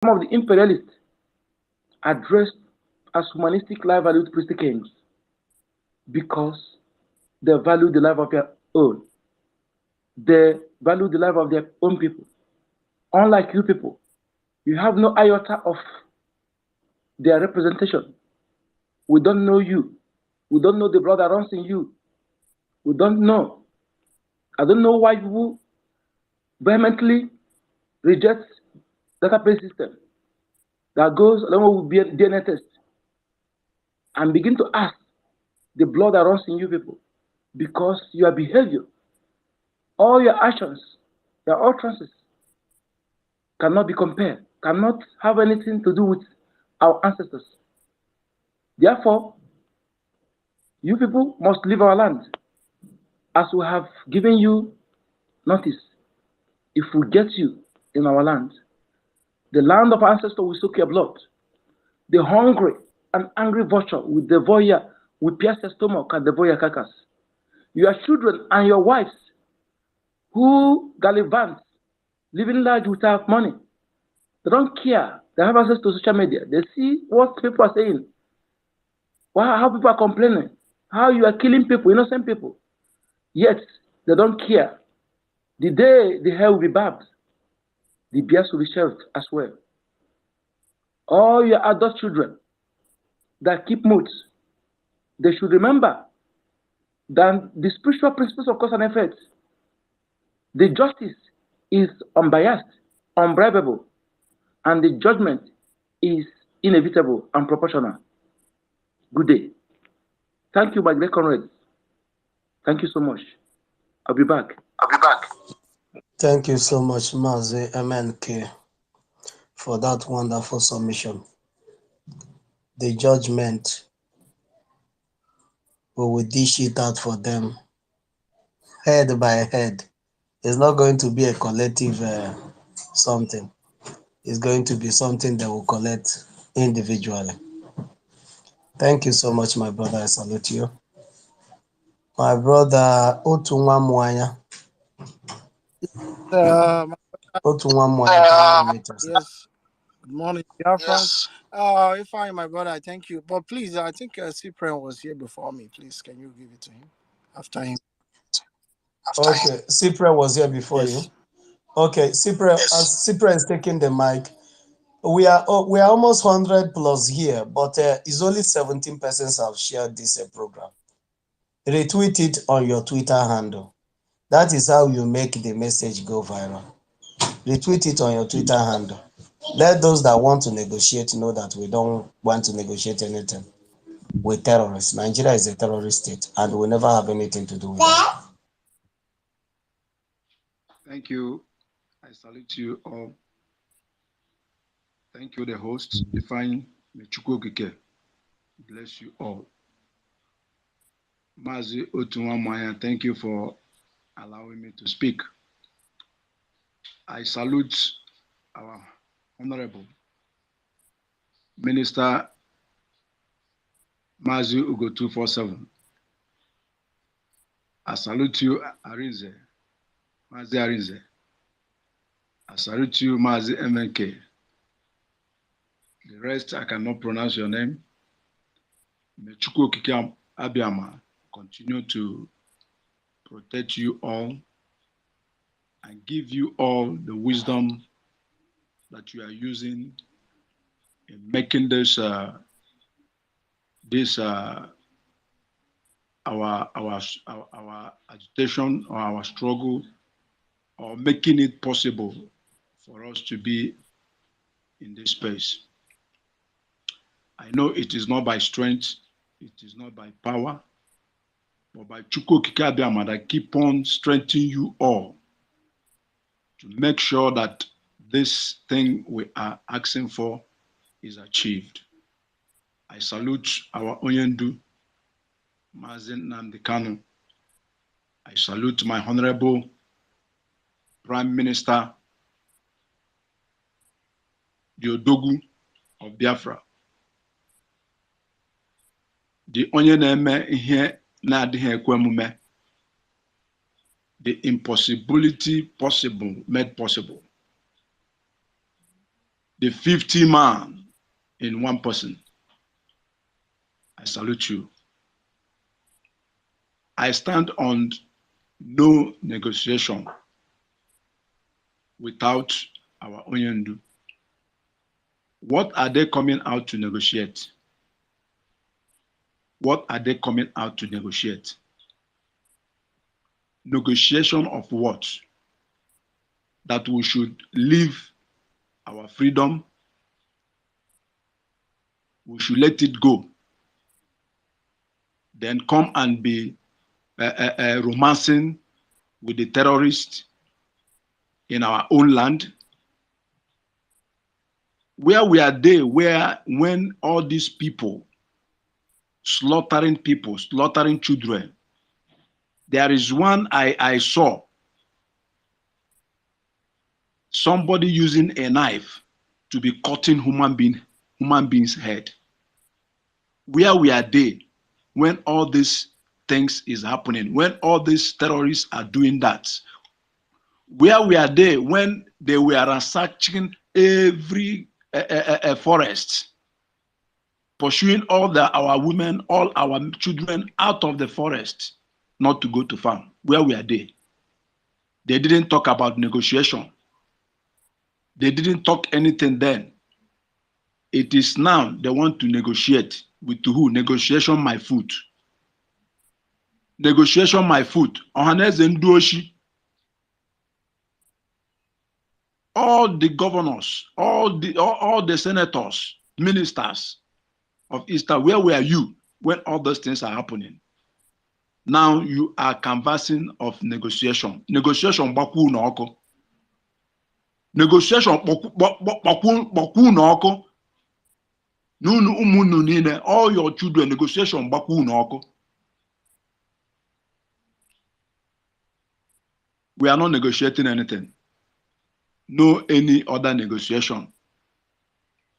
Some of the imperialists addressed as humanistic life valued priestly kings because they value the life of their own. They value the life of their own people. Unlike you people, you have no iota of their representation. We don't know you. We don't know the blood that runs in you. We don't know. I don't know why people vehemently reject database system that goes along with DNA test and begin to ask the blood that runs in you people because your behavior, all your actions, your utterances cannot be compared, cannot have anything to do with our ancestors. Therefore, you people must leave our land as we have given you notice. If we get you in our land, the land of our ancestors will soak your blood. The hungry and angry vulture will pierce your stomach and devour your carcass. Your children and your wives who gallivant, living large without money, they don't care. They have access to social media. They see what people are saying, how people are complaining, how you are killing people, innocent people. Yet, they don't care. The day the hair will be barbed, the beards will be shelved as well. All your adult children that keep moods, they should remember that the spiritual principles of cause and effect, the justice is unbiased, unbribable, and the judgment is inevitable and proportional. Good day. Thank you, my great comrades. Thank you so much. I'll be back. Thank you so much, Mazi MNK, for that wonderful submission. The judgment, we will dish it out for them, head by head. It's not going to be a collective something. It's going to be something that will collect individually. Thank you so much, my brother. I salute you. My brother Otunwa Mwanya. Otunwa Mwanya. Yes. Good morning, BIAFRANS. If I, my brother, I thank you. But please, I think Cyprian was here before me. Please, can you give it to him after him? Okay, Cyprian was here before you. Okay, Cyprian, as Cyprian is taking the mic, we are almost 100 plus here, but it's only 17 persons have shared this program. Retweet it on your Twitter handle. That is how you make the message go viral. Retweet it on your Twitter handle. Let those that want to negotiate know that we don't want to negotiate anything with terrorists. Nigeria is a terrorist state, and we never have anything to do with that. Thank you. I salute you all. Thank you, the host, Define Mechukwu. Bless you all. Mazi Otunwamaya, thank you for allowing me to speak. I salute our Honorable Minister Mazi Ugo 247. I salute you, Arinze, Mazi Arinze. I salute you, Mazi MNK. The rest, I cannot pronounce your name. Mechukwu Okike Abiyama continue to protect you all and give you all the wisdom that you are using in making this our agitation or our struggle, or making it possible for us to be in this space. I know it is not by strength, it is not by power, but by Chukwu Okike Abiyama that keep on strengthening you all to make sure that this thing we are asking for is achieved. I salute our Onyendu, Mazen Namdekanu. I salute my Honorable Prime Minister, the Odogu of Biafra. The Onyeneme here na-adịghị ekwe omume. The impossibility possible made possible. the 50 man in one person. I salute you. I stand on no negotiation without our Onyendu. What are they coming out to negotiate? What are they coming out to negotiate? Negotiation of what? That we should leave our freedom, we should let it go, then come and be romancing with the terrorists in our own land. Where we are there, when all these people slaughtering people, slaughtering children, there is one I saw, somebody using a knife to be cutting human being's head. Where we are there, when all these things is happening, when all these terrorists are doing that, where we are there, when they were ransacking every forest, pursuing all our women, all our children out of the forest, not to go to farm. Where we are there, they didn't talk about negotiation. They didn't talk anything then. It is now they want to negotiate with who? Negotiation my food. Negotiation my food. Ohaneze Nduoshi. All the governors, all the senators, ministers of Easter, where were you when all those things are happening? Now you are canvassing of negotiation. Negotiation baku noko. Negotiation baku noko. Nunu umunu nine, all your children, negotiation baku noko. We are not negotiating anything. No any other negotiation.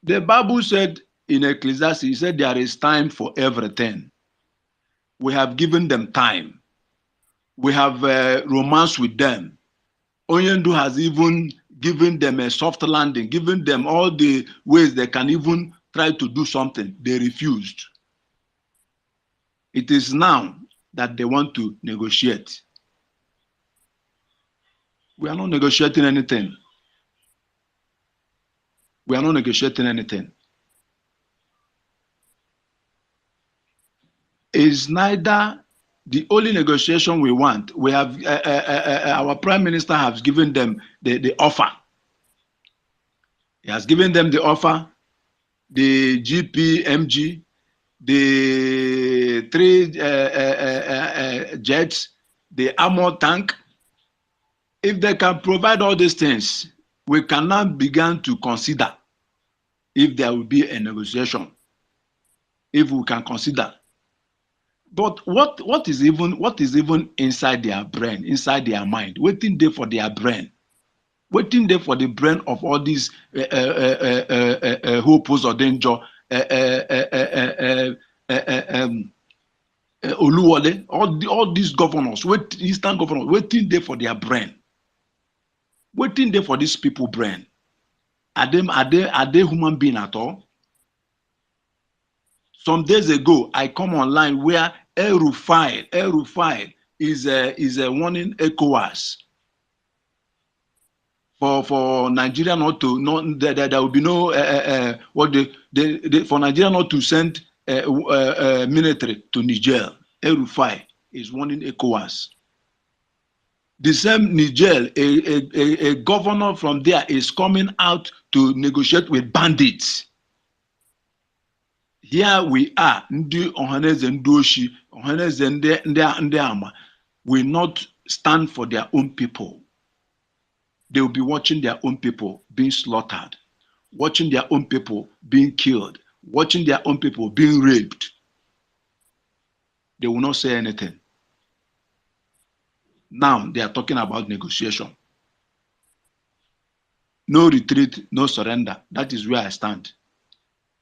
The Bible said in Ecclesiastes, it said there is time for everything. We have given them time. We have romance with them. Onyendu has even given them a soft landing, given them all the ways they can even try to do something. They refused. It is now that they want to negotiate. We are not negotiating anything. We are not negotiating anything. Is neither the only negotiation we want. We have our prime minister has given them the offer. He has given them the offer, the GPMG, the 3 jets, the armor tank. If they can provide all these things, we can now begin to consider if there will be a negotiation. If we can consider. But what is even inside their brain, inside their mind? Waiting there for their brain, waiting there for the brain of all these who pose or danger, Oluwole, all these governors, Eastern governors, waiting there for their brain, waiting there for these people brain. Are they human beings at all? Some days ago, I come online where El-Rufai is warning ECOWAS for Nigeria not to there will be no for Nigeria not to send military to Niger. El-Rufai is warning ECOWAS. The same Niger, a governor from there is coming out to negotiate with bandits. Here we are, Ndi Ohaneze Ndoshi, Ohaneze Ndi Ama, will not stand for their own people. They will be watching their own people being slaughtered, watching their own people being killed, watching their own people being raped. They will not say anything. Now they are talking about negotiation. No retreat, no surrender. That is where I stand.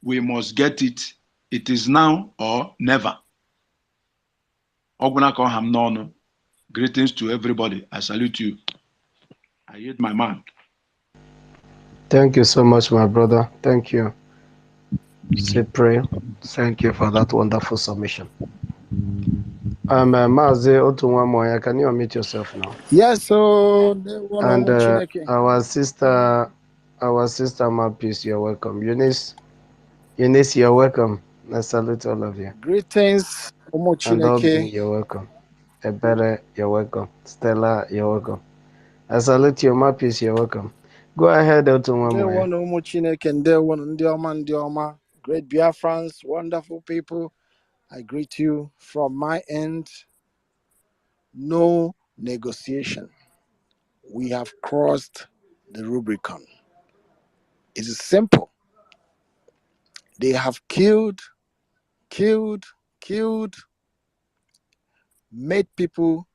We must get it. It is now or never. Greetings to everybody. I salute you. I yield my man. Thank you so much, my brother. Thank you. Cyprian, thank you for that wonderful submission. Mazi Otunwamoya, can you unmute yourself now? Yes, so And our sister Mapis, you're welcome. Eunice, you're welcome. I salute all of you. greetings, And Obi, Chineke. you're welcome. Ebere, you're welcome. Stella, you're welcome. I salute you, Mapis, you're welcome. Go ahead, Otunwamoya. Great BIAFRANS, wonderful people. I greet you from my end. No negotiation. We have crossed the Rubicon. It is simple. They have killed, made people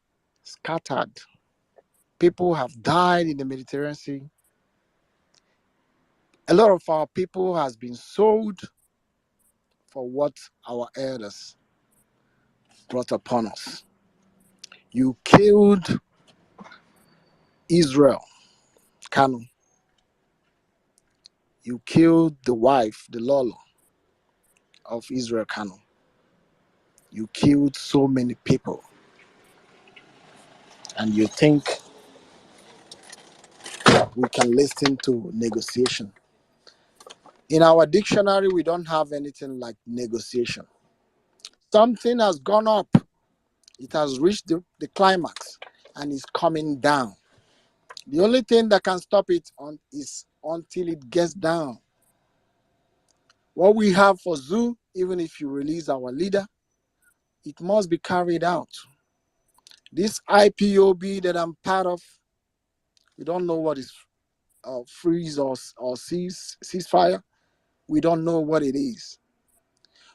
scattered. People have died in the Mediterranean Sea. A lot of our people has been sold for what our elders brought upon us. You killed Israel, Kanu. You killed the wife, the Lolo of Israel, Kanu. You killed so many people. And you think we can listen to negotiation. In our dictionary, we don't have anything like negotiation. Something has gone up. It has reached the climax and is coming down. The only thing that can stop it is until it gets down. What we have for Zoo, even if you release our leader, it must be carried out. This IPOB that I'm part of, we don't know what is freeze or ceasefire. We don't know what it is.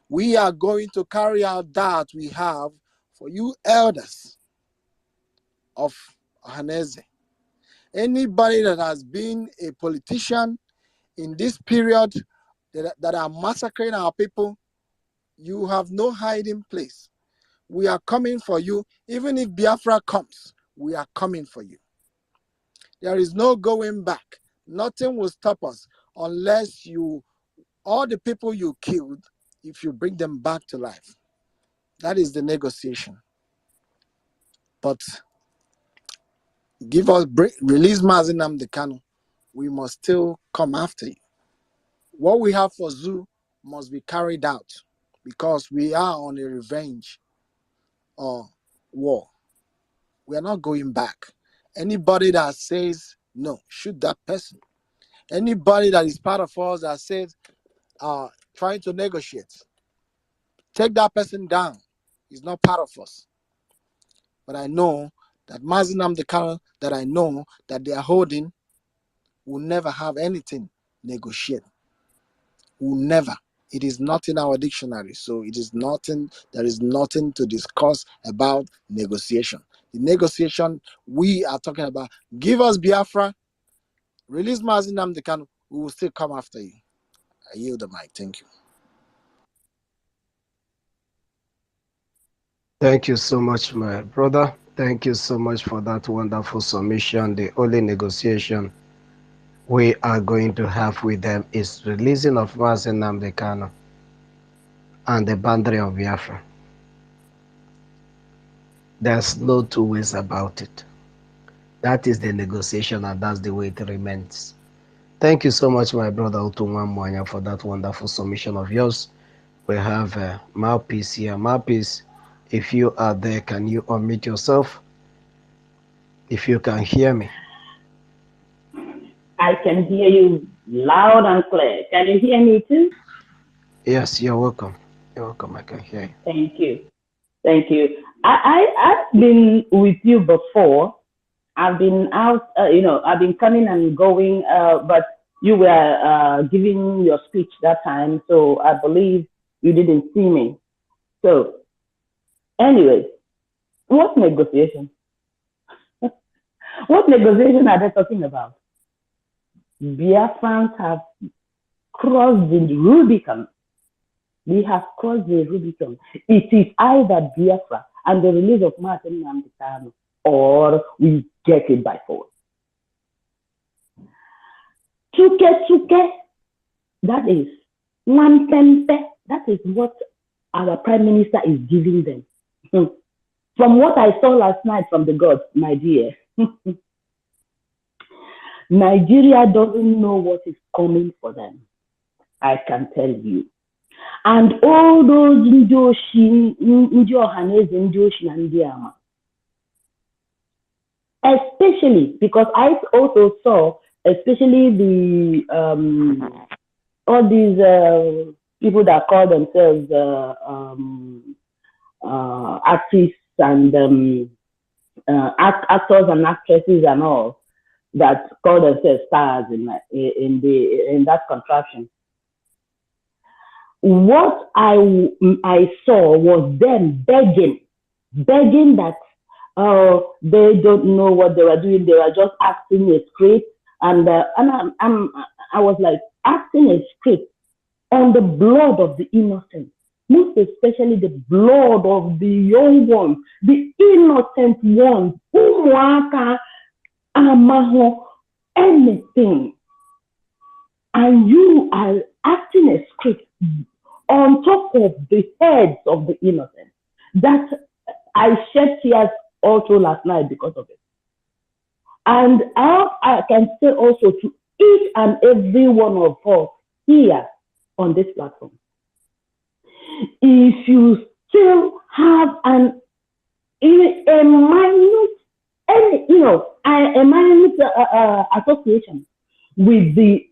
We are going to carry out that we have for you elders of Haneze. Anybody that has been a politician in this period that are massacring our people, you have no hiding place. We are coming for you. Even if Biafra comes, we are coming for you. There is no going back. Nothing will stop us unless all the people you killed, if you bring them back to life. That is the negotiation. But release Mazi Nnamdi Kanu. We must still come after you. What we have for Zoo must be carried out because we are on a revenge war. We are not going back. Anybody that says no, shoot that person. Anybody that is part of us that says trying to negotiate, take that person down. He's not part of us. But I know that Mazi Nnamdi Kanu that I know that they are holding will never have anything negotiate. Will never. It is not in our dictionary, so it is nothing. There is nothing to discuss about negotiation. The negotiation we are talking about, give us Biafra, release Mazi Nnamdi Kanu, we will still come after you. I yield the mic. Thank you. Thank you so much, my brother. Thank you so much for that wonderful submission. The only negotiation we are going to have with them is releasing of Mazi Nnamdi Kanu and the boundary of Biafra. There's no two ways about it. That is the negotiation, and that's the way it remains. Thank you so much, my brother Otunwamoya, for that wonderful submission of yours. We have Mouthpiece here. Mouthpiece, if you are there, can you unmute yourself? If you can hear me. I can hear you loud and clear. Can you hear me too? Yes, you're welcome. You're welcome. I can hear you. Thank you. Thank you. I've been with you before. I've been out, I've been coming and going, but you were giving your speech that time, so I believe you didn't see me. So, anyway, what negotiation? What negotiation are they talking about? Biafrans have crossed the Rubicon. We have crossed the Rubicon. It is either Biafra and the release of Mazi Nnamdi Kanu, or we get it by force. Tuke, that is one tempe. That is what our Prime Minister is giving them. From what I saw last night from the gods, my dear, Nigeria doesn't know what is coming for them. I can tell you. And all those especially because I also saw, especially the all these people that call themselves artists and actors and actresses and all that call themselves stars in that contraption. What I saw was them begging that they don't know what they were doing. They were just acting a script, and I was like, acting a script on the blood of the innocent, most especially the blood of the young ones, the innocent ones, anything, and you are acting a script on top of the heads of the innocent. That I shed tears also last night because of it. And I can say also to each and every one of us here on this platform, if you still have a minute association with the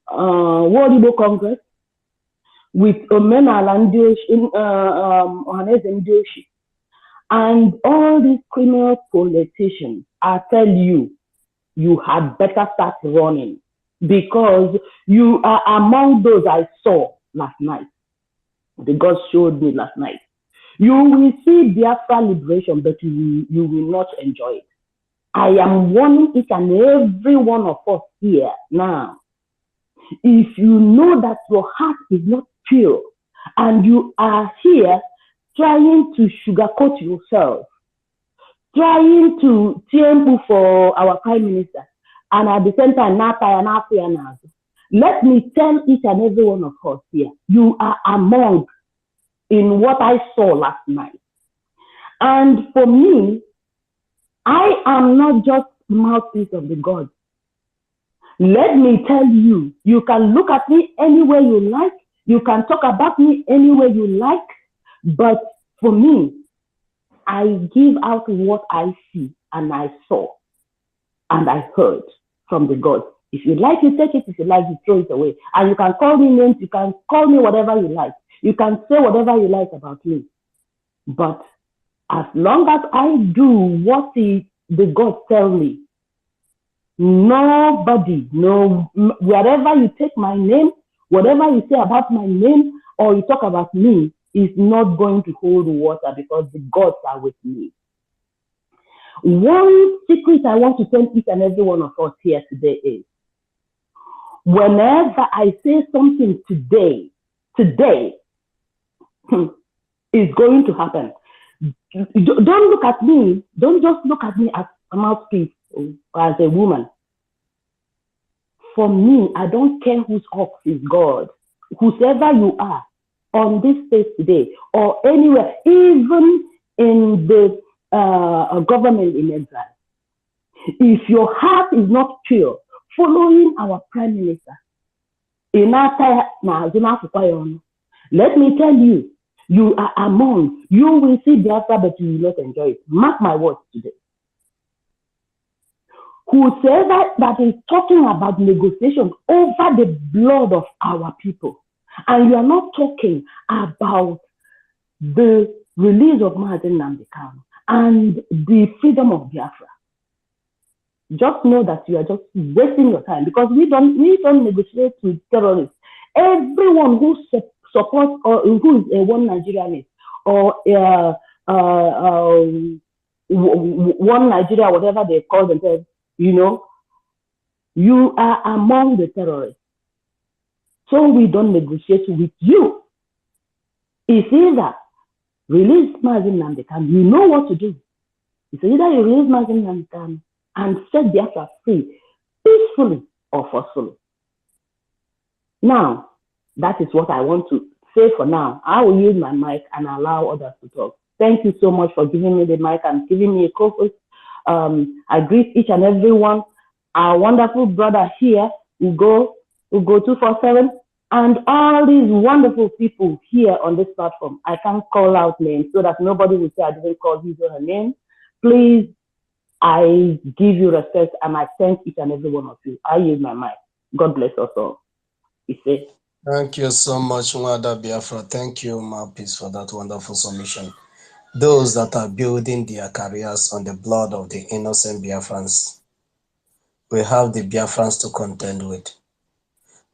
World Igbo Congress, with Emmanuel and all these criminal politicians, I tell you, you had better start running, because you are among those I saw last night. The God showed me last night. You will see Biafra liberation, but you will not enjoy it. I am warning each and every one of us here now. If you know that your heart is not pure and you are here trying to sugarcoat yourself, trying to temple for our Prime Minister, and at the same time, let me tell each and every one of us here, you are among in what I saw last night. And for me, I am not just mouthpiece of the God. Let me tell you, you can look at me any way you like, you can talk about me any way you like, but for me, I give out what I see and I saw and I heard from the God. If you like, you take it. If you like, you throw it away. And you can call me names, you can call me whatever you like. You can say whatever you like about me. But as long as I do what the God tell me, nobody, no, wherever you take my name, whatever you say about my name or you talk about me is not going to hold water, because the gods are with me. One secret I want to tell each and every one of us here today is, whenever I say something today is going to happen. Don't look at me. Don't just look at me as a mouthpiece or as a woman. For me, I don't care whose ox is God. Whoever you are on this space today or anywhere, even in the government in exile, if your heart is not pure, following our Prime Minister, let me tell you, you are among, you will see Biafra, but you will not enjoy it. Mark my words today. Whoever that is talking about negotiation over the blood of our people, and you are not talking about the release of Mazi Nnamdi Kanu and the freedom of Biafra, just know that you are just wasting your time, because we don't negotiate with terrorists. Everyone who supports or who is a one Nigerianist or one Nigeria, whatever they call themselves, you are among the terrorists. So we don't negotiate with you. It's either release Mazi Nnamdi Kanu, you know what to do. It's either you release Mazi Nnamdi Kanu and set Biafra free, peacefully or forcefully. Now, that is what I want to say for now. I will use my mic and allow others to talk. Thank you so much for giving me the mic and giving me a co-host. I greet each and every one. Our wonderful brother here, Ugo 247, and all these wonderful people here on this platform. I can't call out names so that nobody will say I didn't call his or her name. Please, I give you respect and I thank each and every one of you. I use my mic. God bless us all. Thank you so much, Nwada Biafra. Thank you, Mapis, for that wonderful submission. Those that are building their careers on the blood of the innocent Biafrans, we have the Biafrans to contend with,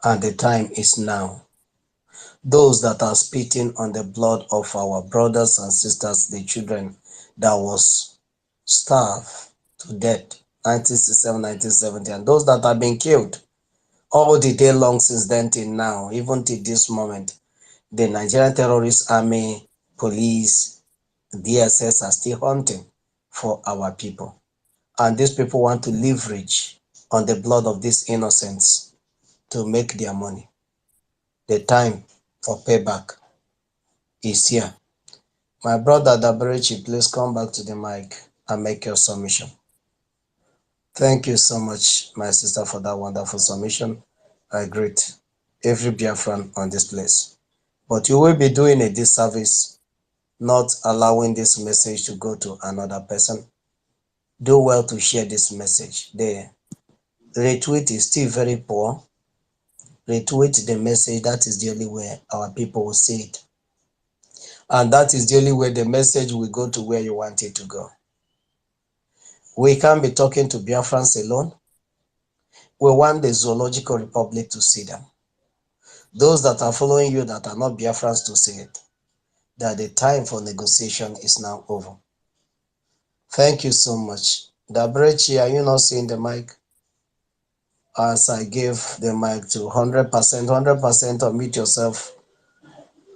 and the time is now. Those that are spitting on the blood of our brothers and sisters, the children that was starved to death 1967, 1970, and those that have been killed all the day long since then till now, even till this moment, the Nigerian Terrorist Army, police, DSS are still hunting for our people. And these people want to leverage on the blood of these innocents to make their money. The time for payback is here. My brother Daberechi, please come back to the mic and make your submission. Thank you so much, my sister, for that wonderful submission. I greet every Biafran on this place. But you will be doing a disservice not allowing this message to go to another person. Do well to share this message. The retweet is still very poor. Retweet the message. That is the only way our people will see it. And that is the only way the message will go to where you want it to go. We can't be talking to Biafrans alone. We want the Zoological Republic to see them. Those that are following you that are not Biafrans to see it. That the time for negotiation is now over. Thank you so much. Daberechi, are you not seeing the mic? As I gave the mic to 100%, 100% unmute yourself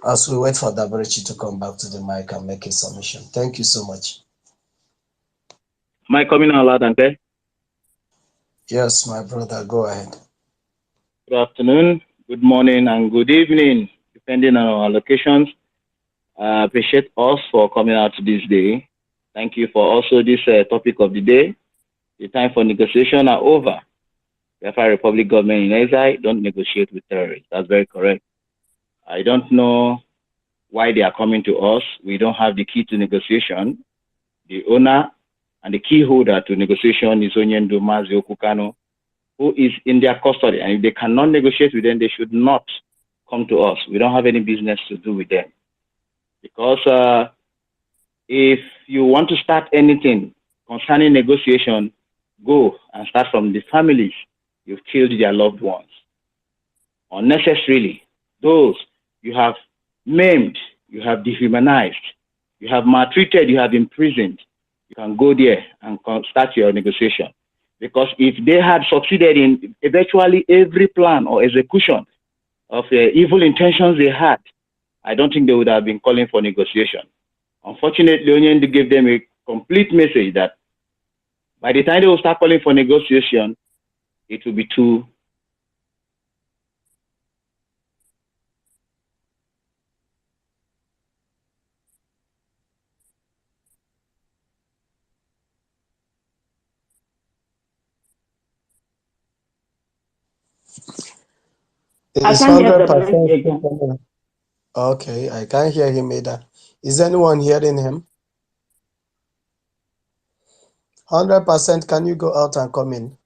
as we wait for Daberechi to come back to the mic and make his submission. Thank you so much. Am I coming out loud and clear? Yes, my brother, go ahead. Good afternoon, good morning, and good evening, depending on our locations. I appreciate us for coming out this day. Thank you for also this topic of the day. The time for negotiation are over. Biafra Republic government in exile don't negotiate with terrorists. That's very correct. I don't know why they are coming to us. We don't have the key to negotiation. The owner and the key holder to negotiation is Onyendo Mazi Okukano, who is in their custody. And if they cannot negotiate with them, they should not come to us. We don't have any business to do with them. Because if you want to start anything concerning negotiation, go and start from the families you've killed their loved ones. Unnecessarily, those you have maimed, you have dehumanized, you have maltreated, you have imprisoned, you can go there and start your negotiation. Because if they had succeeded in eventually every plan or execution of evil intentions they had, I don't think they would have been calling for negotiation. Unfortunately, Onyendo gave them a complete message that by the time they will start calling for negotiation, it will be too I can't hear the again. Okay, I can't hear him either. Is anyone hearing him? 100%, can you go out and come in?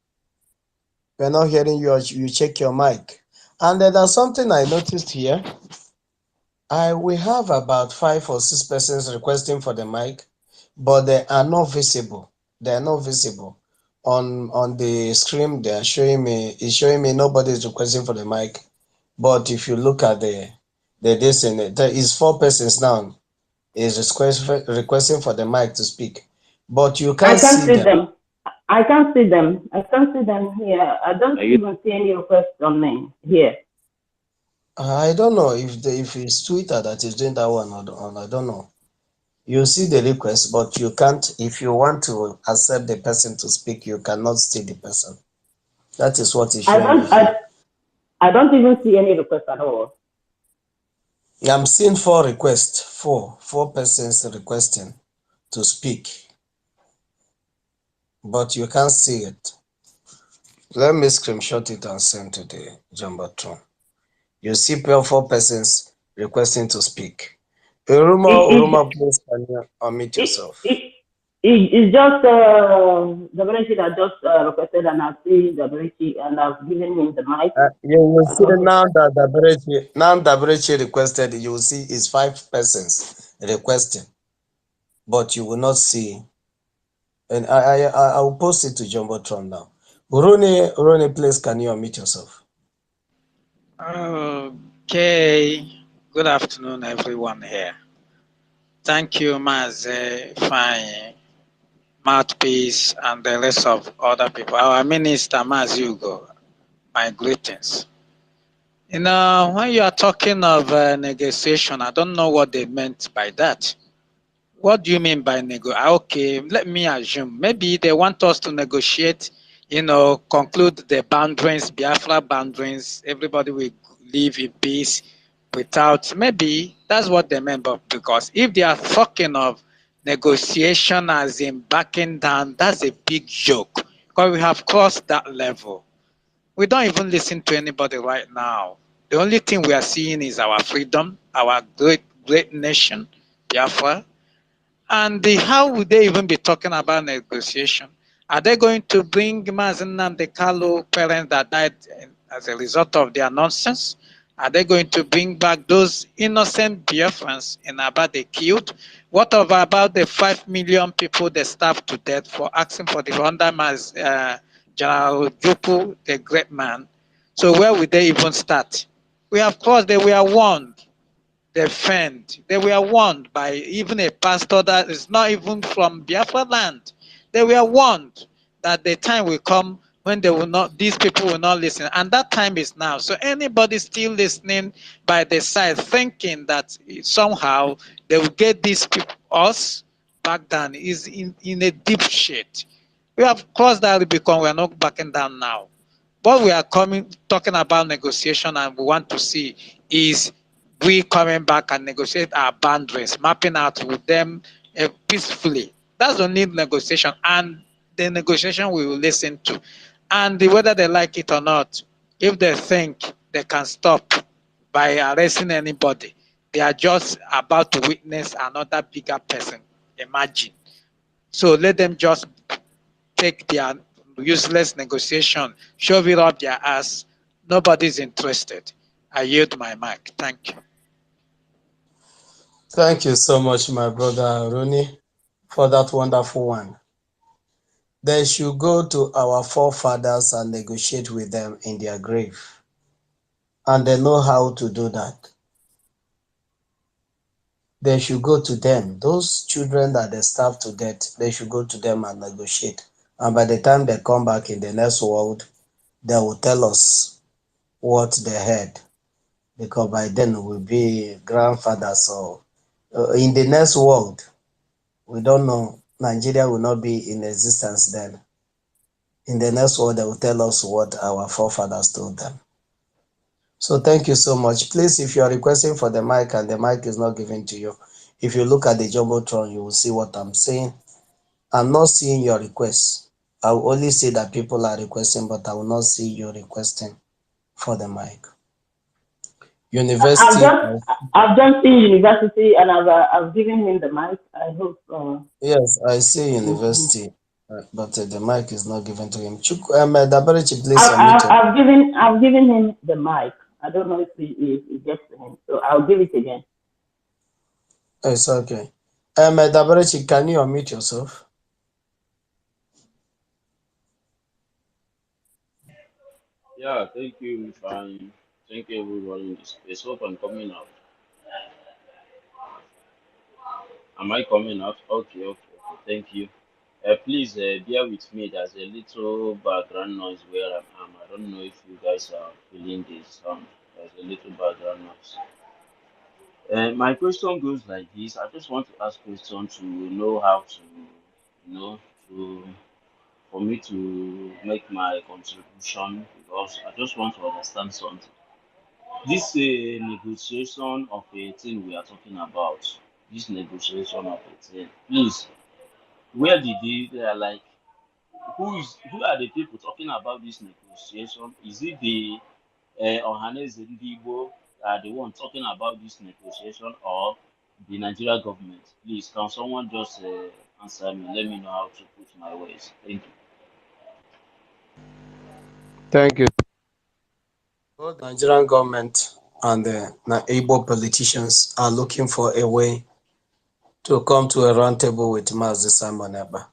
We're not hearing you. You check your mic. And there's something I noticed here. We have about 5 or 6 persons requesting for the mic, but they are not visible. They are not visible. On the screen, they are showing me, it's showing me nobody is requesting for the mic. But if you look at there is 4 persons now is requesting for the mic to speak. But you can't see them. I can't see them. I can't see them here. I don't even see any requests on me here. I don't know if it's Twitter that is doing that one or I don't know. You see the request, but you can't, if you want to accept the person to speak, you cannot see the person. That is what is I showing me don't here. I don't even see any request at all. I'm seeing 4 requests, four persons requesting to speak, but you can't see it. Let me screenshot it and send to the Jumbotron. You see 4 persons requesting to speak. Uruma, please can you unmute yourself? It's just the Berechi that just requested, and I've seen the Berechi and I've given him the mic. You will see Also, now that Daberechi requested, you will see is 5 persons requesting, but you will not see. And I will post it to Jumbotron now. Roni, please can you unmute yourself? Okay. Good afternoon, everyone here. Thank you, Maze, Fine, Mouthpiece, and the rest of other people. Our minister, Maz Hugo, my greetings. You know, when you are talking of negotiation, I don't know what they meant by that. What do you mean by negotiate? Okay, let me assume maybe they want us to negotiate, conclude the boundaries, Biafra boundaries, everybody will live in peace without, maybe that's what they meant, but because if they are talking of negotiation as in backing down, that's a big joke because we have crossed that level. We don't even listen to anybody right now. The only thing we are seeing is our freedom, our great nation, Biafra. And how would they even be talking about negotiation? Are they going to bring Mazen and the Kalu parents that died as a result of their nonsense? Are they going to bring back those innocent Biafrans in Aba they killed? What about the 5 million people they starved to death for asking for the under General Jupu, the great man? So where would they even start? We have crossed, they were warned. They were warned by even a pastor that is not even from Biafra land. They were warned that the time will come when these people will not listen. And that time is now. So anybody still listening by the side thinking that somehow they will get these people, us, back down is in a deep shit. We have crossed that Rubicon. We are not backing down now. What we are talking about negotiation and we want to see is we coming back and negotiate our boundaries, mapping out with them peacefully. That's the only negotiation, and the negotiation we will listen to. And whether they like it or not, if they think they can stop by arresting anybody, they are just about to witness another bigger person. Imagine. So let them just take their useless negotiation, shove it up their ass. Nobody's interested. I yield my mic. Thank you. Thank you so much, my brother Roni, for that wonderful one. They should go to our forefathers and negotiate with them in their grave. And they know how to do that. They should go to them. Those children that they starve to death, they should go to them and negotiate. And by the time they come back in the next world, they will tell us what they heard. Because by then we'll be grandfathers. So in the next world, we don't know. Nigeria will not be in existence then. In the next world, they will tell us what our forefathers told them. So thank you so much. Please, if you are requesting for the mic and the mic is not given to you, if you look at the Jumbotron, you will see what I'm saying. I'm not seeing your request. I will only see that people are requesting, but I will not see you requesting for the mic. University. I've just seen university, and I've given him the mic. I hope. Yes, I see university, but the mic is not given to him. Daberechi, please unmute. I've given him the mic. I don't know if it gets to him, so I'll give it again. It's okay. Daberechi, can you unmute yourself? Yeah, thank you, fine. Thank you, everybody in this space. Hope I'm coming out. Am I coming out? Okay, okay. Thank you. Please bear with me. There's a little background noise where I am. I don't know if you guys are feeling this. There's a little background noise. My question goes like this. I just want to ask question to know how to, to for me to make my contribution because I just want to understand something. This negotiation of a thing we are talking about, this negotiation of a thing, please, where did they are like, who are the people talking about this negotiation? Is it the Ohanes Ndigbo are the one talking about this negotiation or the Nigeria government? Please, can someone just answer me? Let me know how to put my words. Thank you. Thank you. Both Nigerian government and the Igbo politicians are looking for a way to come to a round table with Mazi Simon Eba.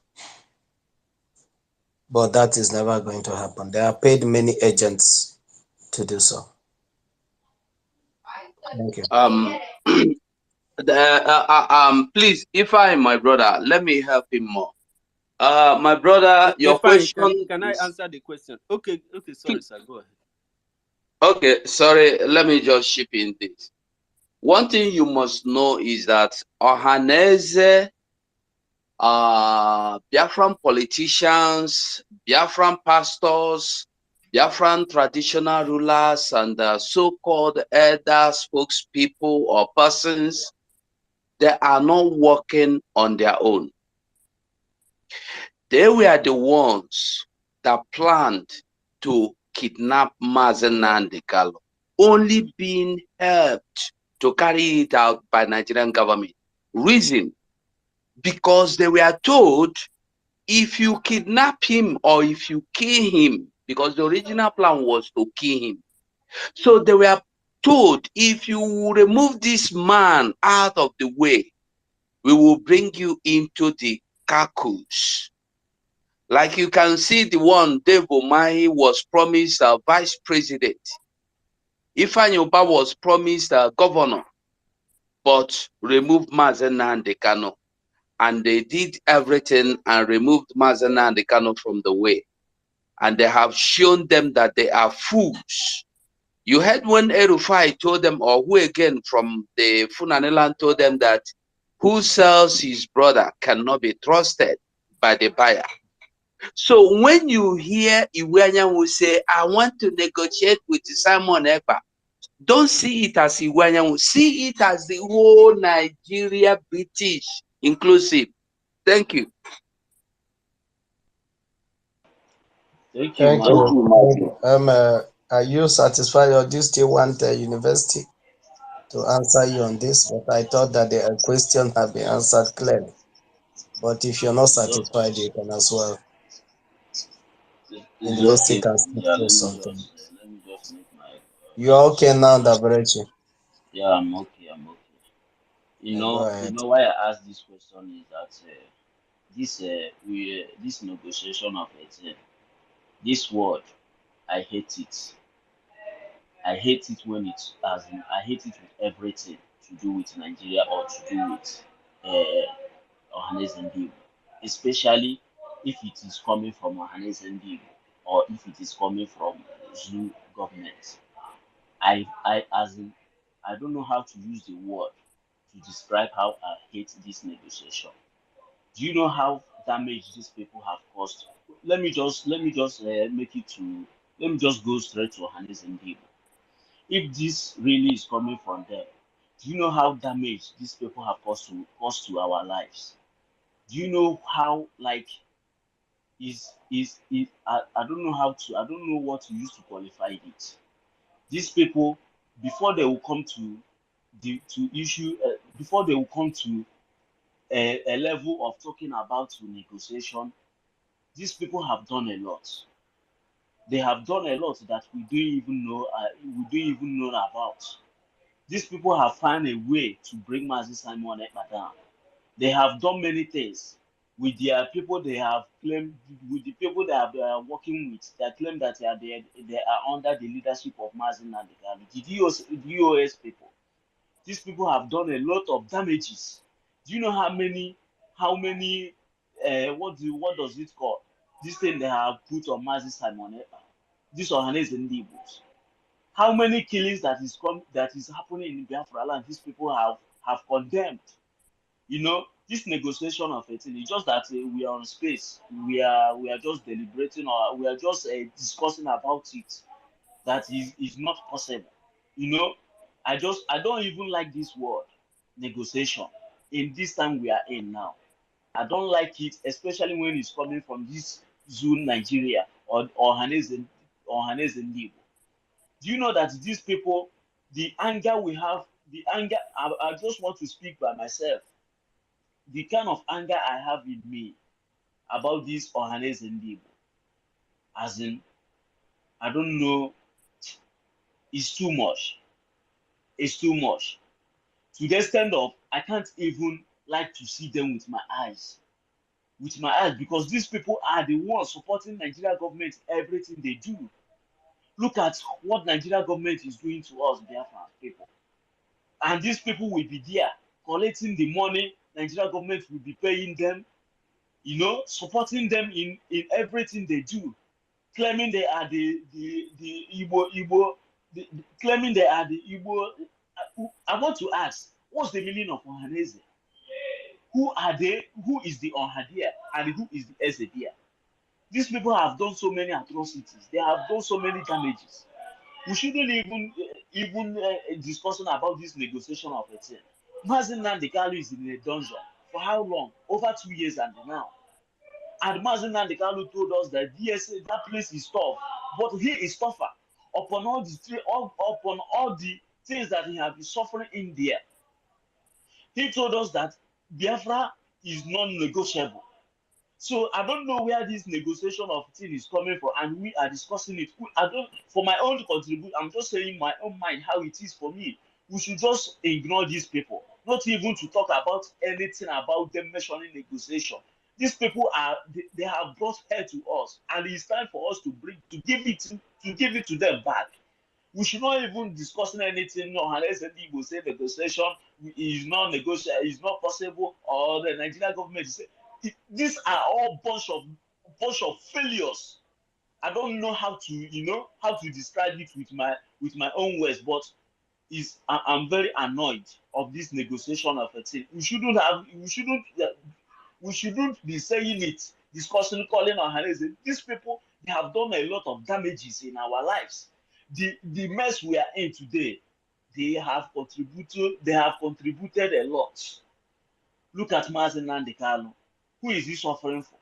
But that is never going to happen. They have paid many agents to do so. Thank you. Please, if I, my brother, let me help him more. My brother, your question. Can I answer the question? Okay, sorry, sir. Go ahead. Okay, sorry, let me just chip in this. One thing you must know is that Ohaneze, Biafran politicians, Biafran pastors, Biafran traditional rulers, and so-called elder spokespeople or persons, they are not working on their own. They were the ones that planned to kidnap Mazen Nnamdi Kanu, only being helped to carry it out by Nigerian government. Reason, because they were told if you kidnap him or if you kill him, because the original plan was to kill him. So they were told if you remove this man out of the way, we will bring you into the carcass. Like you can see the one Dave Umahi was promised vice president. Ifeanyi Ubah was promised governor, but removed Mazen Nnamdi Kanu. And they did everything and removed Mazen Nnamdi Kanu from the way. And they have shown them that they are fools. You heard when El-Rufai told them, or who again from the Funaniland told them that who sells his brother cannot be trusted by the buyer. So when you hear Iweanya will say, I want to negotiate with Simon Ekpa, don't see it as Iweanya, see it as the whole Nigeria British inclusive. Thank you. Thank you, Are you satisfied or do you still want the university to answer you on this? But I thought that the question had been answered clearly. But if you're not satisfied, you can as well. It's University okay. can still Yeah, say something. let me just make my. You're okay now, Dabarechi? Yeah, I'm okay. I'm okay. Go ahead. Why I asked this question is that this negotiation of it, this word, I hate it. I hate it when it's as in, I hate it with everything to do with Nigeria or to do with Ohanes Ndigbo, especially if it is coming from Ohanes Ndigbo or if it is coming from Zulu government. As in, I don't know how to use the word to describe how I hate this negotiation. Do you know how damage these people have caused? Let me just make it to let me just go straight to Ohanes Ndigbo. If this really is coming from them, do you know how damage these people have caused to our lives? Do you know how like is I don't know how to I don't know what to use to qualify it. These people before they will come to the to issue before they will come to a level of talking about negotiation, these people have done a lot. They have done a lot that we don't even know about. These people have found a way to bring Mazi Simon Ekpa down. They have done many things with their people. They have claimed with the people they are working with. They claim that they are under the leadership of Mazi Nnamdi Kanu, the DOS people. These people have done a lot of damages. Do you know how many what does it call? This thing they have put on Mazi Simon Ekpa. This Ohanes Ndigbos. How many killings that is happening in Biafra land, these people have condemned. You know, this negotiation of 18, it's just that we are on space. We are just deliberating, or we are just discussing about it. That is not possible. You know, I don't even like this word negotiation in this time we are in now. I don't like it, especially when it's coming from this zone Nigeria or Hanese Ndibo. Do you know that these people, the anger we have, the anger, I just want to speak by myself. The kind of anger I have in me about this Ohanes Ndibo, as in, I don't know, it's too much. It's too much. To the extent of I can't even like to see them with my eyes. With my eyes, because these people are the ones supporting Nigeria government, everything they do. Look at what Nigeria government is doing to us, Biafran people. And these people will be there collecting the money. Nigeria government will be paying them, you know, supporting them in everything they do, claiming they are the Igbo, claiming they are the Igbo. I want to ask, what's the meaning of Ohanese? Who are they? Who is the Ohadia and who is the Ezedia? These people have done so many atrocities. They have done so many damages. We shouldn't even discussing about this negotiation of a thing. Mazin Nandekalu is in a dungeon for how long? Over 2 years and now. And Mazin Nandekalu told us that DSA, that place is tough, but he is tougher upon all the things that he has been suffering in there. He told us that Biafra is non-negotiable. So I don't know where this negotiation of thing is coming from, and we are discussing it. I don't, for my own contribution, I'm just saying my own mind how it is for me. We should just ignore these people, not even to talk about anything about them mentioning negotiation. These people they have brought hell to us, and it's time for us to give it to them back. We should not even discussing anything. No, unless the Igbo say negotiation is not negotiable, is not possible, or the Nigerian government say these are all bunch of failures. I don't know how to describe it with my own words, but I'm very annoyed of this negotiation of a thing. We shouldn't be saying it, discussing, calling on Hanese. These people, they have done a lot of damages in our lives. The mess we are in today, they have contributed a lot. Look at Mazen Nandekalo. Who is he suffering for?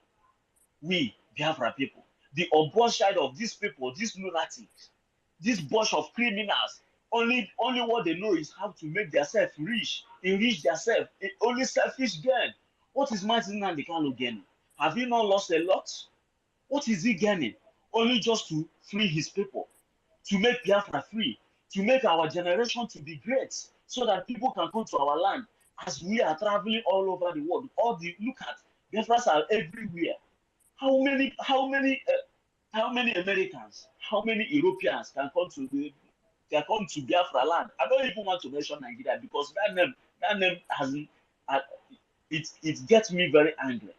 We, Biafra people. The unborn child of these people, these lunatics, this bunch of criminals, only what they know is how to make themselves rich, enrich themselves, only selfish gain. What is Martin Nandekalo gaining? Have he not lost a lot? What is he gaining? Only just to free his people, to make Biafra free, to make our generation to be great, so that people can come to our land. As we are traveling all over the world, look at Biafras are everywhere. How many Americans, how many Europeans can come to Biafra land? I don't even want to mention Nigeria, because that name hasn't. It gets me very angry.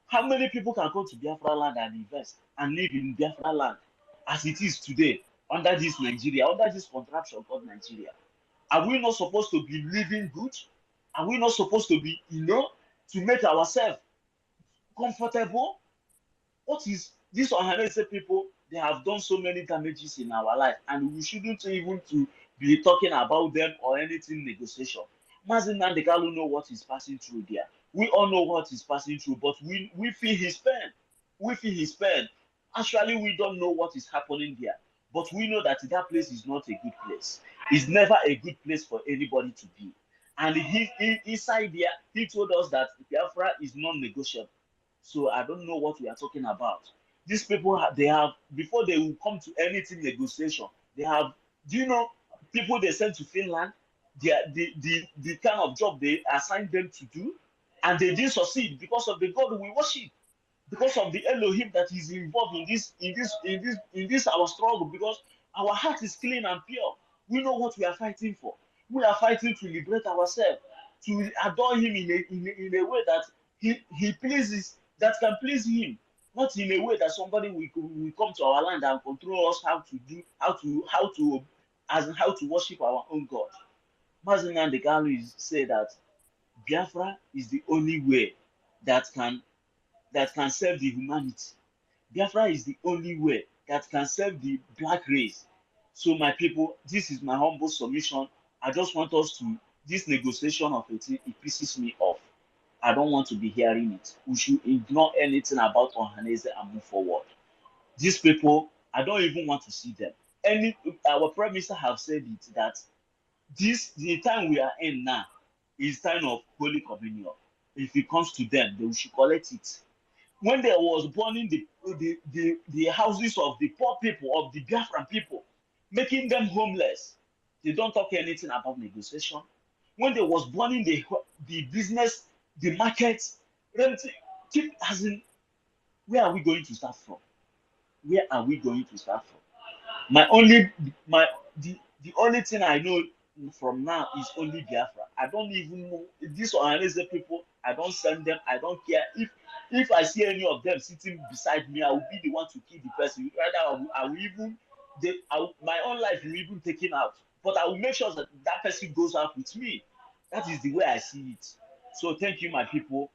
How many people can come to Biafra land and invest and live in Biafra land as it is today, under this Nigeria, under this contraption called Nigeria? Are we not supposed to be living good? Are we not supposed to be, to make ourselves comfortable? What is these Ohanese people? They have done so many damages in our life, and we shouldn't even to be talking about them or anything negotiation. Mazin Nandekalu know what is passing through there. We all know what is passing through, but we feel his pain. We feel his pain. Actually, we don't know what is happening there, but we know that that place is not a good place. It's never a good place for anybody to be. And inside there, he told us that Biafra is non-negotiable. So I don't know what we are talking about. These people, they have, before they will come to anything negotiation, they have, do you know, people they send to Finland, the kind of job they assigned them to do, and they didn't succeed because of the God we worship, because of the Elohim that is involved in this our struggle, because our heart is clean and pure. We know what we are fighting for. We are fighting to liberate ourselves, to adore him in a way that he pleases, that can please him, not in a way that somebody will come to our land and control us how to as in how to worship our own God. Mazen Nandekalu say that Biafra is the only way that can serve the humanity. Biafra is the only way that can serve the black race. So my people, this is my humble submission. I just want us to, this negotiation of it pisses me off. I don't want to be hearing it. We should ignore anything about Ohanese and move forward. These people, I don't even want to see them. Our prime minister have said it that the time we are in now is time of Holy Communion. If it comes to them, they should collect it. When they was burning the houses of the poor people, of the Biafran people, making them homeless, they don't talk anything about negotiation. When they was burning the business, the markets, keep asking, where are we going to start from? Where are we going to start from? The only thing I know from now is only Biafra. I don't even know these organized people. I don't send them. I don't care if I see any of them sitting beside me. I will be the one to kill the person. Rather, I will even my own life will even taken out. But I will make sure that that person goes out with me. That is the way I see it. So thank you, my people.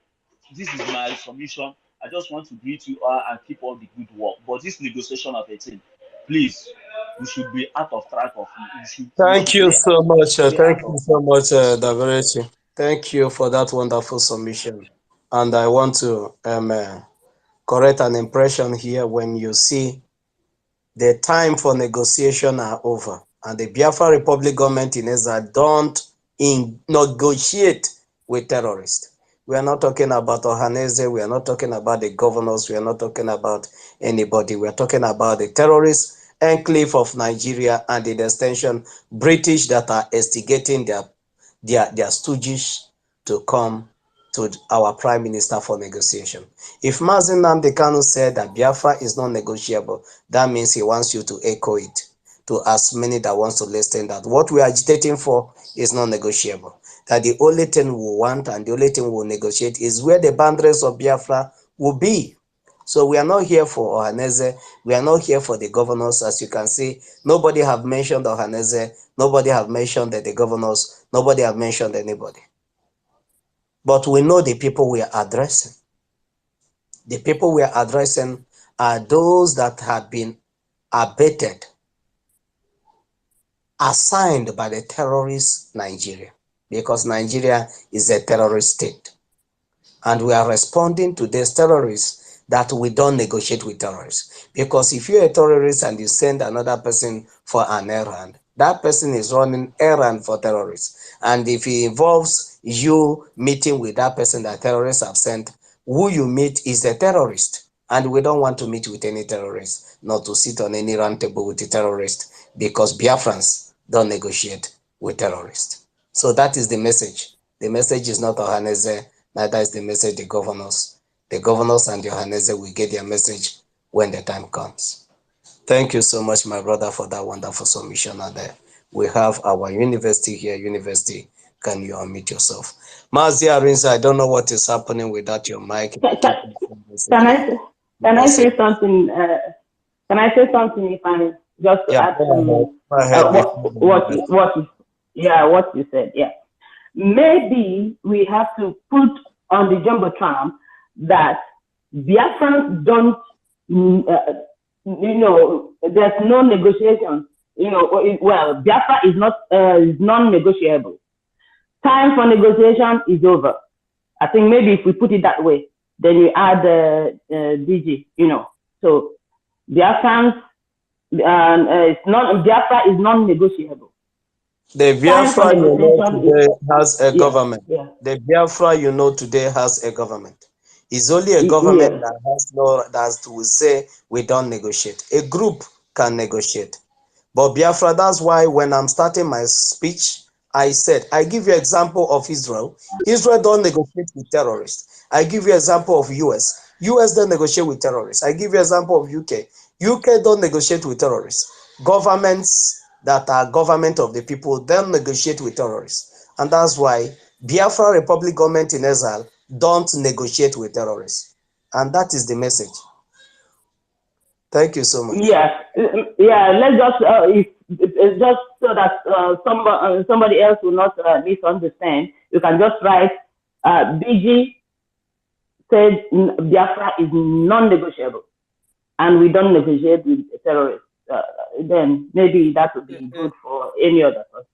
This is my submission. I just want to greet you all and keep all the good work. But this negotiation of 18, please, we should be out of track of it. Thank you so much. Thank you so much, Daverechi. Thank you for that wonderful submission. And I want to correct an impression here. When you see the time for negotiation are over and the Biafra Republic government in Ezra don't negotiate with terrorists. We are not talking about Ohanese. We are not talking about the governors. We are not talking about anybody. We are talking about the terrorists enclave of Nigeria and the extension British that are instigating their stooges to come to our prime minister for negotiation. If Mazen Nnamdi Kanu said that Biafra is not negotiable, that means he wants you to echo it to as many that wants to listen, that what we are agitating for is not negotiable. That the only thing we want and the only thing we will negotiate is where the boundaries of Biafra will be. So we are not here for Ohanese. We are not here for the governors. As you can see, nobody have mentioned Ohanese. Nobody have mentioned the governors. Nobody have mentioned anybody. But we know the people we are addressing. The people we are addressing are those that have been abated, assigned by the terrorist Nigeria, because Nigeria is a terrorist state. And we are responding to these terrorists that we don't negotiate with terrorists. Because if you're a terrorist and you send another person for an errand, that person is running errand for terrorists. And if it involves you meeting with that person that terrorists have sent, who you meet is a terrorist. And we don't want to meet with any terrorist, not to sit on any round table with a terrorist, because Biafrans don't negotiate with terrorists. So that is the message. The message is not Ohanese, neither is the message the governors. The governors and the Ohanese will get their message when the time comes. Thank you so much, my brother, for that wonderful submission. And we have our university here. University, can you unmute yourself? Mazi Arinsa, I don't know what is happening without your mic. Can I say something? Can I say something if I just to add to what you said? Yeah, maybe we have to put on the jumbotron that Biafrans don't, there's no negotiation. Well, Biafra is not non-negotiable. Time for negotiation is over. I think maybe if we put it that way, then you add DG. So Biafrans, Biafra is non-negotiable. The Biafra today has a government. Yeah. The Biafra today has a government. It's only a government that has that will say we don't negotiate. A group can negotiate. But Biafra, that's why when I'm starting my speech, I said, I give you an example of Israel. Israel don't negotiate with terrorists. I give you an example of US. US don't negotiate with terrorists. I give you an example of UK. UK don't negotiate with terrorists. Governments that are government of the people, then negotiate with terrorists. And that's why Biafra Republic government in exile don't negotiate with terrorists. And that is the message. Thank you so much. Yeah, let's just, just so that somebody else will not misunderstand, you can just write BG said Biafra is non-negotiable, and we don't negotiate with terrorists. Then maybe that would be good for any other person.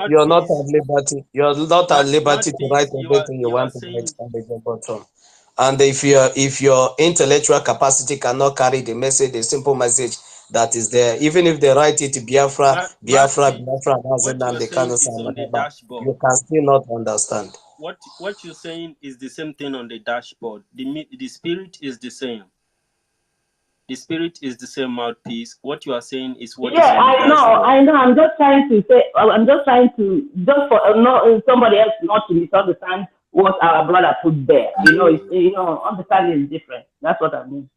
You're not at liberty. You're not at liberty to write everything you want to write on the bottom. And if your intellectual capacity cannot carry the message, the simple message that is there, even if they write it Biafra, Biafra, and they cannot you can still not understand. What you're saying is the same thing on the dashboard. The spirit is the same. The spirit is the same, mouthpiece. What you are saying is what is on the dashboard. I know. I'm just trying to say. Just for somebody else not to misunderstand what our brother put there. Understanding is different. That's what I mean.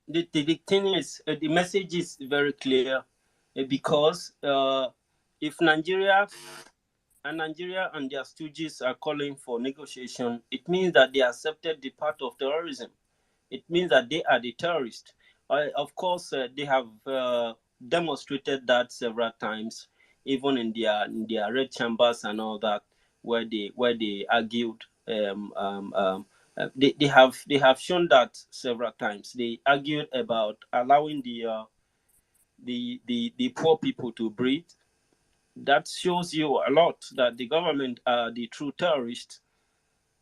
The thing is, the message is very clear, because if Nigeria and their stooges are calling for negotiation, it means that they accepted the path of terrorism. It means that they are the terrorists. Of course, they have demonstrated that several times, even in their red chambers and all that, where they argued. They have shown that several times. They argued about allowing the poor people to breathe. That shows you a lot that the government are the true terrorists.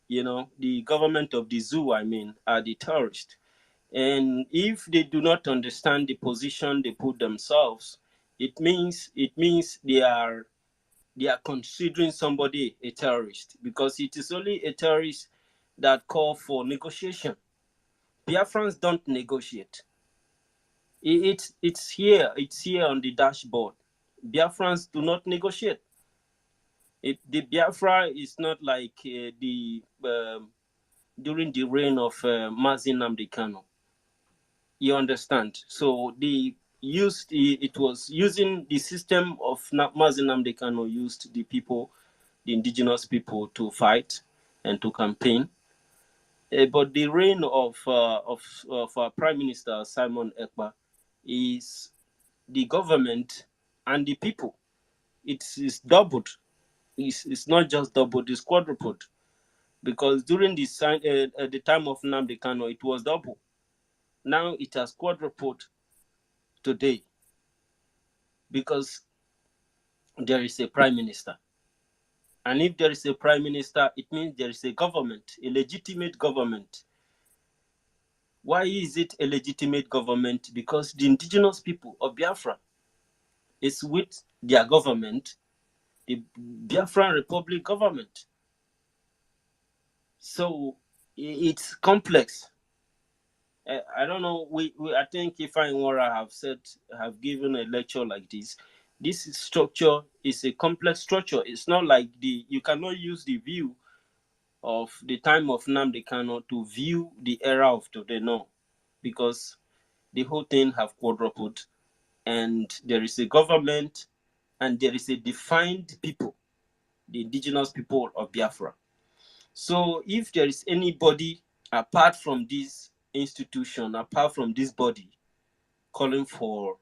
The government of the zoo, are the terrorists. And if they do not understand the position they put themselves, it means they are considering somebody a terrorist, because it is only a terrorist that call for negotiation. Biafrans don't negotiate. It's here on the dashboard. Biafrans do not negotiate. The Biafra is not like during the reign of Mazi Nnamdi Kanu. You understand? So it was using the system of Mazi Nnamdi Kanu used the indigenous people to fight and to campaign. But the reign of our Prime Minister Simon Ekpa is the government and the people. It's doubled. It's not just doubled, it's quadrupled. Because during the time of Nnamdi Kanu, it was double. Now it has quadrupled today, because there is a prime minister. And if there is a prime minister, it means there is a government, a legitimate government. Why is it a legitimate government? Because the indigenous people of Biafra is with their government, the Biafran Republic government. So it's complex. I don't know. I think if Wara have given a lecture like this. This structure is a complex structure. It's not like you cannot use the view of the time of Nnamdi Kanu to view the era of today. No, because the whole thing have quadrupled, and there is a government, and there is a defined people, the indigenous people of Biafra. So if there is anybody apart from this institution, apart from this body, calling for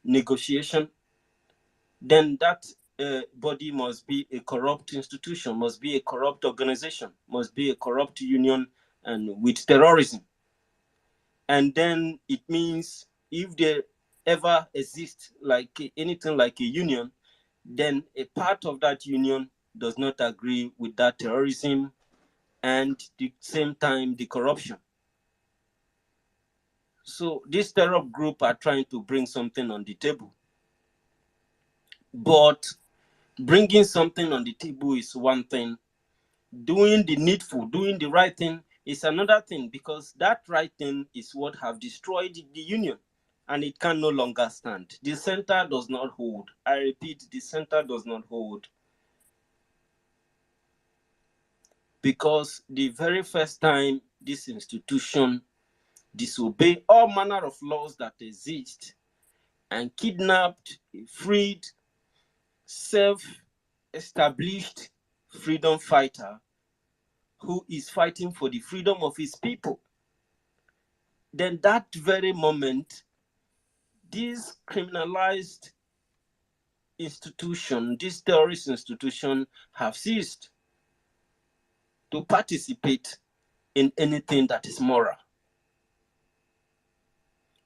negotiation, then that body must be a corrupt institution, must be a corrupt organization, must be a corrupt union, and with terrorism. And then it means if there ever exists like anything like a union, then a part of that union does not agree with that terrorism and at the same time the corruption. So this terror group are trying to bring something on the table. But bringing something on the table is one thing. Doing the needful, doing the right thing is another thing, because that right thing is what have destroyed the union, and it can no longer stand. The center does not hold. I repeat, the center does not hold. Because the very first time this institution disobeyed all manner of laws that exist and kidnapped a freed, self-established freedom fighter who is fighting for the freedom of his people, then that very moment, this criminalized institution, this terrorist institution, have ceased to participate in anything that is moral.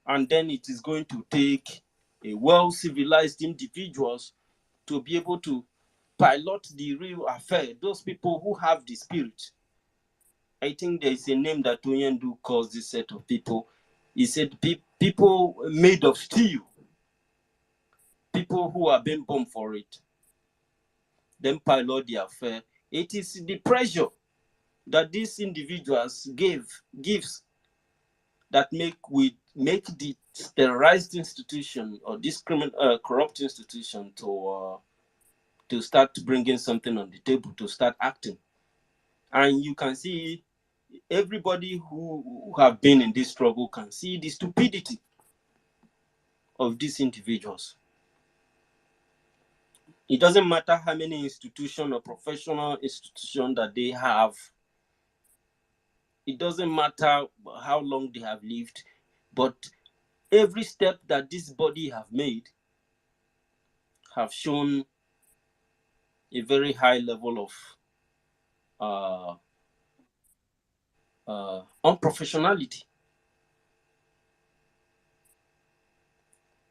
And then it is going to take a well-civilized individuals to be able to pilot the real affair, those people who have the spirit. I think there is a name that Onyendu calls this set of people. He said people made of steel, people who are being born for it, then pilot the affair. It is the pressure that these individuals gives that make the terrorized institution or this corrupt institution to start bringing something on the table, to start acting. And you can see everybody who have been in this struggle can see the stupidity of these individuals. It doesn't matter how many institutions or professional institutions that they have. It doesn't matter how long they have lived, but every step that this body have made have shown a very high level of unprofessionality.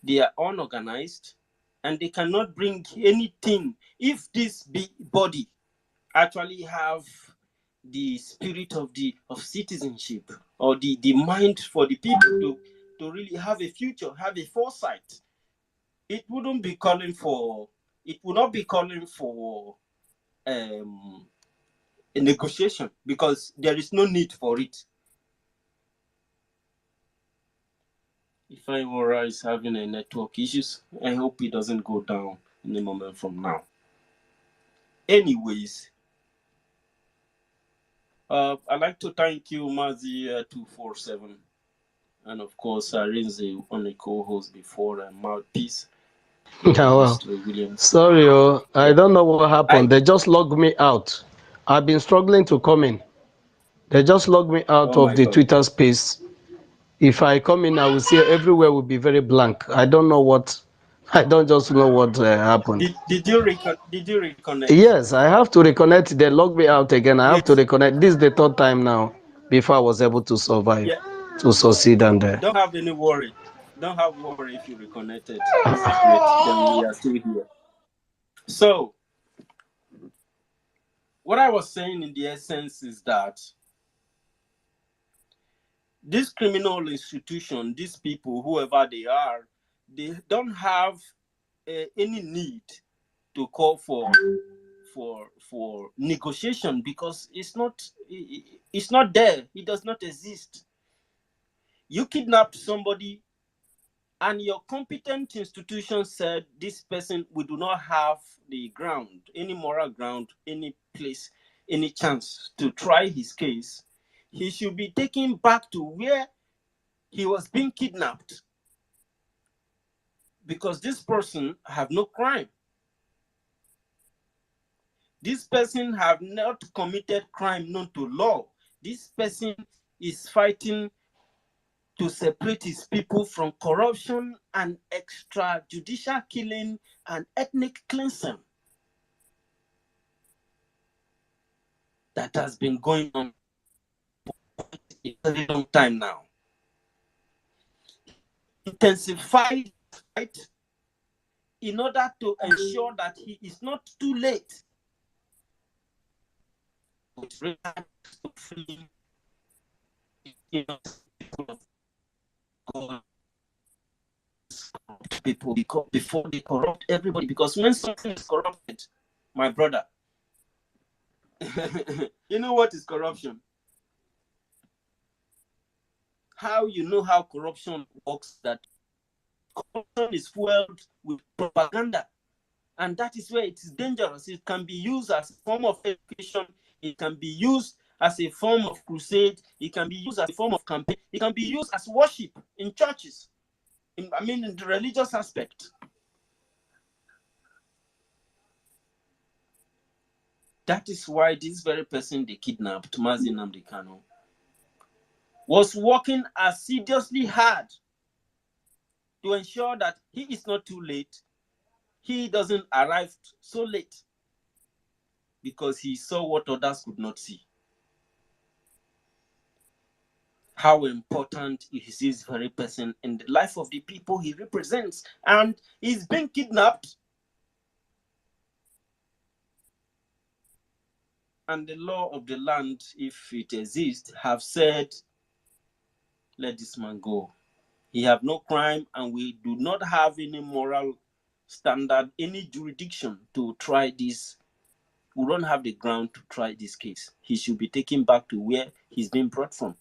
They are unorganized, and they cannot bring anything. If this body actually have the spirit of citizenship, or the mind for the people to really have a future, have a foresight, it would not be calling for a negotiation, because there is no need for it. If Imora is having a network issues, I hope it doesn't go down in a moment from now. Anyways, I'd like to thank you, Mazi247, and of course, Rinze on the co-host before, and Mouthpiece. Well, sorry, I don't know what happened. They just logged me out. I've been struggling to come in. They just logged me out of the Twitter space. If I come in, I will see everywhere will be very blank. I don't know what. I don't just know what happened. Did you reconnect? Yes, I have to reconnect. They logged me out again. I have to reconnect. This is the third time now before I was able to survive, to succeed. And don't have any worry. Don't have worry if you reconnected. This is great. Then we are still here. So, what I was saying in the essence is that this criminal institution, these people, whoever they are, they don't have any need to call for negotiation, because it's not there. It does not exist. You kidnapped somebody, and your competent institution said this person, we do not have the ground, any moral ground, any place, any chance to try his case. He should be taken back to where he was being kidnapped, because this person have no crime. This person have not committed crime known to law. This person is fighting to separate his people from corruption and extrajudicial killing and ethnic cleansing that has been going on for a very long time now. Intensified fight in order to ensure that he is not too late with regard to freeing people before they corrupt everybody. Because when something is corrupted, my brother, you know what is corruption? How you know how corruption works? That corruption is fueled with propaganda, and that is where it is dangerous. It can be used as a form of education. It can be used as a form of crusade. It can be used as a form of campaign. It can be used as worship in churches. In the religious aspect. That is why this very person they kidnapped, Mazi Nnamdi Kanu, was working assiduously hard to ensure that he is not too late. He doesn't arrive so late because he saw what others could not see. How important is this very person in the life of the people he represents, and he's been kidnapped. And the law of the land, if it exists, have said, let this man go. He have no crime, and we do not have any moral standard, any jurisdiction to try this. We don't have the ground to try this case. He should be taken back to where he's been brought from,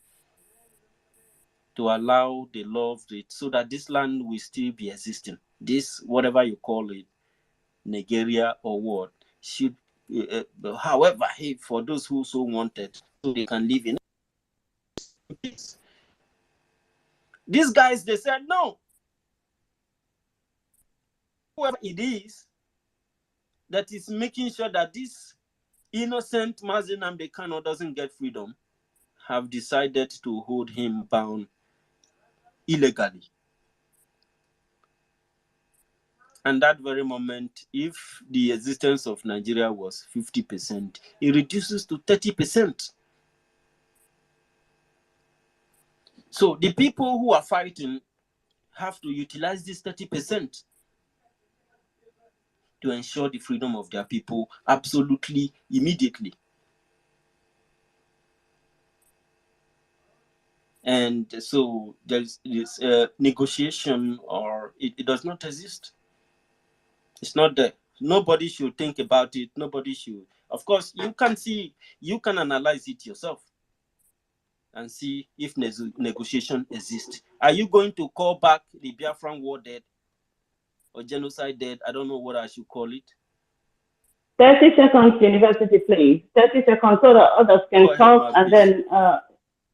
to allow the law of it, so that this land will still be existing. This, whatever you call it, Nigeria or what, should, however, for those who so wanted, so they can live in peace. These guys, they said no. Whoever it is that is making sure that this innocent Mazi Nnamdi Kanu doesn't get freedom, have decided to hold him bound illegally. And that very moment, if the existence of Nigeria was 50%, it reduces to 30%. So the people who are fighting have to utilize this 30% to ensure the freedom of their people absolutely immediately. And so there's this negotiation, or it does not exist. It's not there. Nobody should think about it. Nobody should. Of course, you can analyze it yourself and see if negotiation exists. Are you going to call back the Biafran war dead or genocide dead? I don't know what I should call it. 30 seconds, University, please. 30 seconds so that others can talk, and then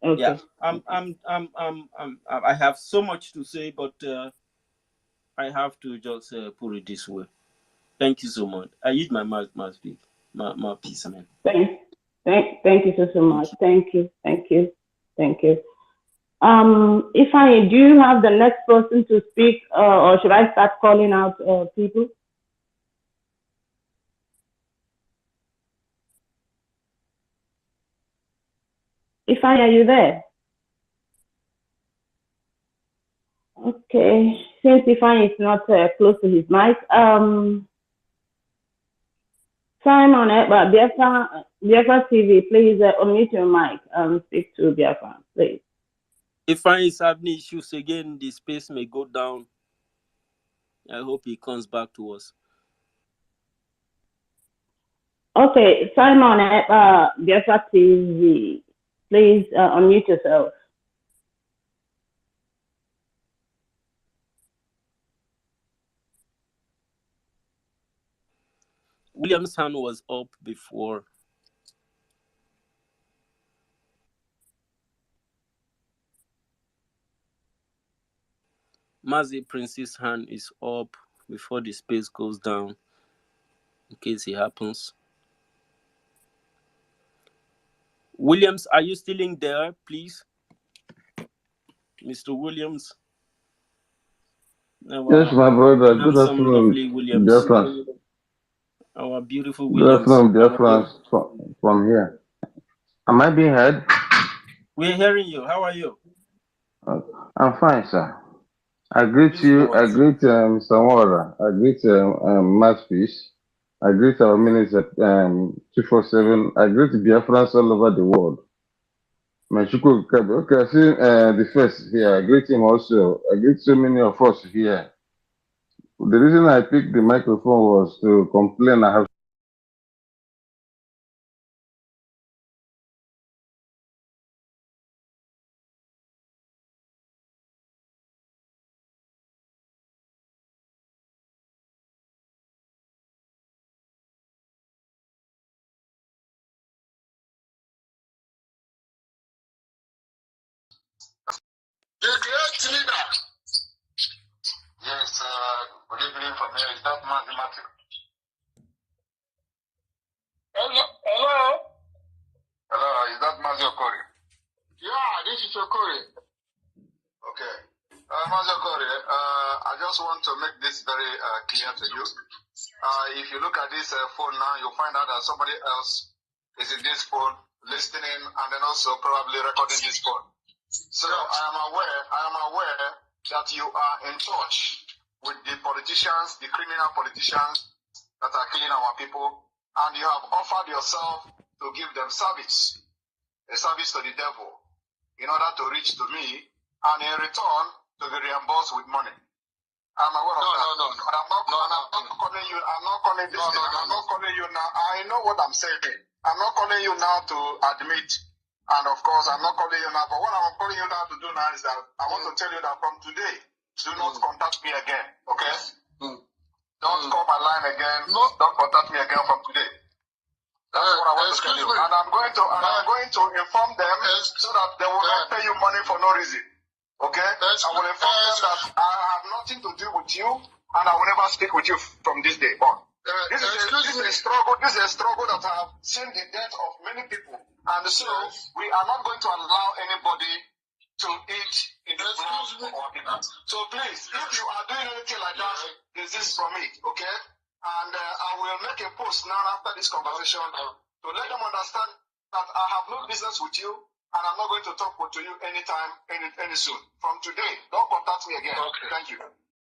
okay. Yeah, I have so much to say, but I have to just put it this way. Thank you so much. I use my mouth speak. My piece, man. Thank you so much. Thank you. Ifeanyi, do you have the next person to speak, or should I start calling out people? Ifeanyi, are you there? Okay, since Ifeanyi is not close to his mic, Simon at Biafra TV, please unmute your mic and speak to Biafra, please. If I is having issues again, the space may go down. I hope he comes back to us. Okay, Simon at Biafra TV, please unmute yourself. William's hand was up before. Mazi Prince's hand is up before the space goes down, in case it happens. Williams, are you still in there, please? Mr. Williams? Yes, my brother. Good lovely afternoon, Williams. BIAFRANS. Our beautiful Good Williams. afternoon, BIAFRANS from here. Am I being heard? We're hearing you. How are you? I'm fine, sir. I greet you. I greet Mr. Wara. I greet Mathfish. I greet our minister 247. I greet BIAFRANS all over the world. Machuku Kabe. Okay, I see the first here. I greet him also. I greet so many of us here. The reason I picked the microphone was to complain. I have The great leader. Yes, good evening from here. Is that Matthew? Hello? Hello, is that Mazi Okori? Yeah, this is Okori. sorry. I just want to make this very clear to you. If you look at this phone now, you'll find out that somebody else is in this phone listening and then also probably recording this phone. So I am aware that you are in touch with the politicians, the criminal politicians that are killing our people, and you have offered yourself to give them service, a service to the devil, in order to reach to me, and in return to be reimbursed with money. I'm aware of that. No. But I'm not calling you. I'm not calling this. I'm not calling you now. I know what I'm saying. I'm not calling you now to admit, and of course, I'm not calling you now. But what I'm calling you now to do now is that I want to tell you that from today, do not contact me again. Okay? Don't call my line again. Don't contact me again from today. That's what I want to tell you. And I'm going to inform them so that they will not pay you money for no reason. Okay? I will inform them that I have nothing to do with you, and I will never speak with you from this day on. This is a struggle. This is a struggle that I have seen the death of many people, and so we are not going to allow anybody to eat in the blood of our people. So please, if you are doing anything like that, desist from it. Okay? And I will make a post now after this conversation to let them understand that I have no business with you, and I'm not going to talk to you anytime, any soon. From today, don't contact me again. Okay. Thank you.